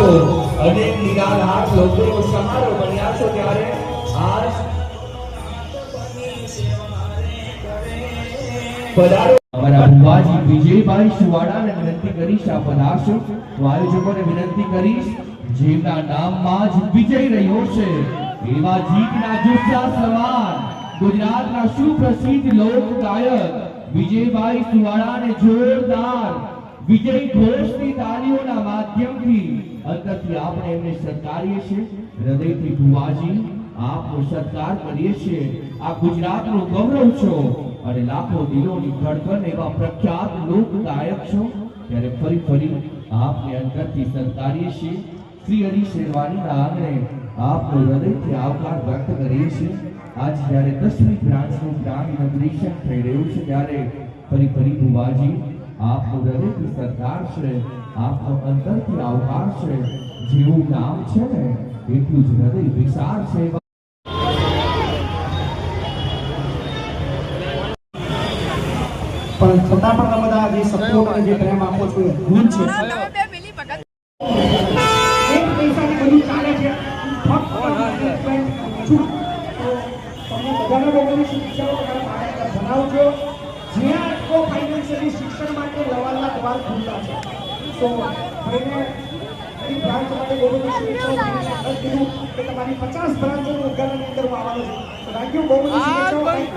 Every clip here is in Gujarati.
છો અને નિરાધાર લોકોનો સહારો બન્યા છો ત્યારે આજ પધારો અમારા ભુવાજી વિજયભાઈ સુવાડાને વિનંતી કરીશ આ પધારશો તો આયોજકોને વિનંતી કરીશ જેમના નામમાં જ વિજય રહ્યો છે એવા જીતના જુસ્સા સમાન ગુજરાતના સુપ્રસિદ્ધ લોક ગાયક વિજયભાઈ સુવાડાને જોરદાર વિજય ઘોષની તાળીઓના માધ્યમથી અંતરથી આપણે એમને સત્કારીએ છીએ હૃદયથી ભુવાજી આપનો સત્કાર કરીએ છીએ આ ગુજરાતનું ગૌરવ છો અને લાખો દિલોની ધડકન એવા પ્રખ્યાત લોક ગાયક છો ત્યારે ફરી આપને અંતરથી સત્કારીએ છીએ શ્રી હરિ શેરવાનીના આંગણે આપનો હૃદયથી આવકાર વ્યક્ત કરીએ છીએ આજ જ્યારે 10મી બ્રાન્ચનું ગ્રાન્ડ ઇનોગ્રેશન થઈ રહ્યું છે ત્યારે ફરી ભુવાજી આપનો હૃદયથી સત્કાર છે આપનો અંતરથી આવકાર છે જેવું નામ છે ને એટલું જ હૃદય વિશાળ છે પણ છતાં પણ બધા જે સપોર્ટ અને જે પ્રેમ આપો છો એ ભૂલ છે એક પૈસાની બધું ચાલે છે ફક્ત તમને બધાના લોકોની શિક્ષણ ભણાવજો જ્યાં કો ફાઇનાન્શિયલી શિક્ષણ માટે લવાના દ્વાર ખુલ્લા છે તો ભાઈને એ બ્રાન્ચ માટે બહુ શુભેચ્છાઓ કીધું કે તમારી 50 બ્રાન્ચોનું ઉદ્ઘાટન અંદર આવવાનું છે તો થેન્ક યુ બહુ બધી શુભેચ્છાઓ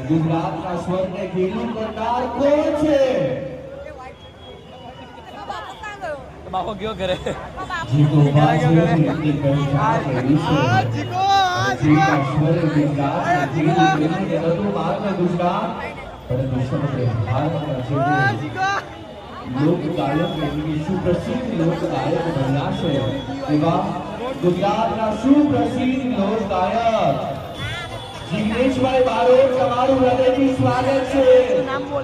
ગુજરાતના સ્વરને ઘેલું કરનાર કોણ છે બાપો ગયો ઘરે જીકો બાજુની પરીક્ષા કરી છે જીકા સ્વરે ગુજરાતને ઘેલું કરીને બધું માત્ર ગુજરાત પરંતુ સમગ્ર ભારતના છે લોક ગાયક એટલે સુપ્રસિદ્ધ લોક ગાયક બન્યા છે એવા ગુજરાતના સુપ્રસિદ્ધ લોક ગાયક જિગ્નેશભાઈ બારોટ તમારું હૃદયથી સ્વાગત છે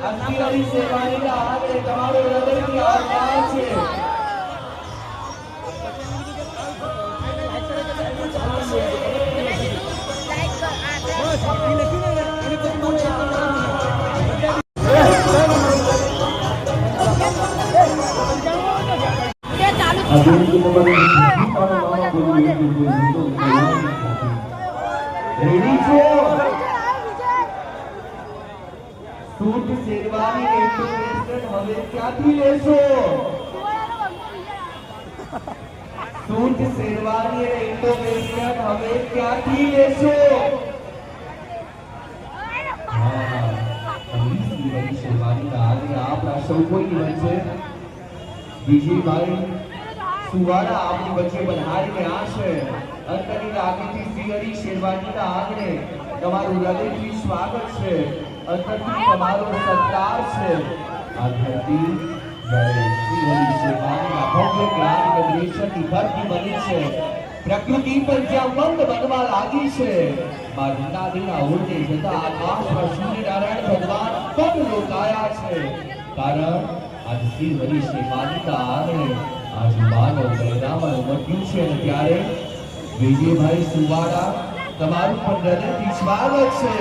અખિલ સેવાનીના આંગણે તમારું હૃદયથી આવકાર છે રેડી છો સૂટ શેરવાની ઇન્ટરનેશનલ હવે ક્યાંથી લેશો સૂટ શેરવાની ઇન્ટરનેશનલ હવે ક્યાંથી લેશો શેરવાનીના આજે આપણા સૌ કોઈની વચ્ચે વિજયભાઈ સુવાડા આપણી વચ્ચે બનાવીને આ છે અંતરની લાગણીથી શ્રી હરિ શેરવાનીના આંગણે તમારું હૃદયથી સ્વાગત છે અંતરથી તમારો સત્કાર છે આ ધરતી જ્યારે શ્રી હરિ શેરવાનીના ભવ્ય જ્ઞાન ઇનોગ્રેશનની ધરતી બની છે પ્રકૃતિ પર જ્યાં મંદ બનવા લાગી છે માં જુનાગઢના ઉડે જતા આકાશમાં સૂર્યનારાયણ ભગવાન પણ રોકાયા છે કારણ આજ શ્રી હરિ શેરવાનીના આંગણે આજ માનવ પરિણામનું મટ્યું છે અને ત્યારે વિજયભાઈ સુવાડા તમારું પણ હૃદયથી સ્વાગત છે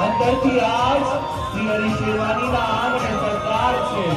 અંતરથી આજ શ્રી હરિ શેરવાનીના આંગણે સરકાર છે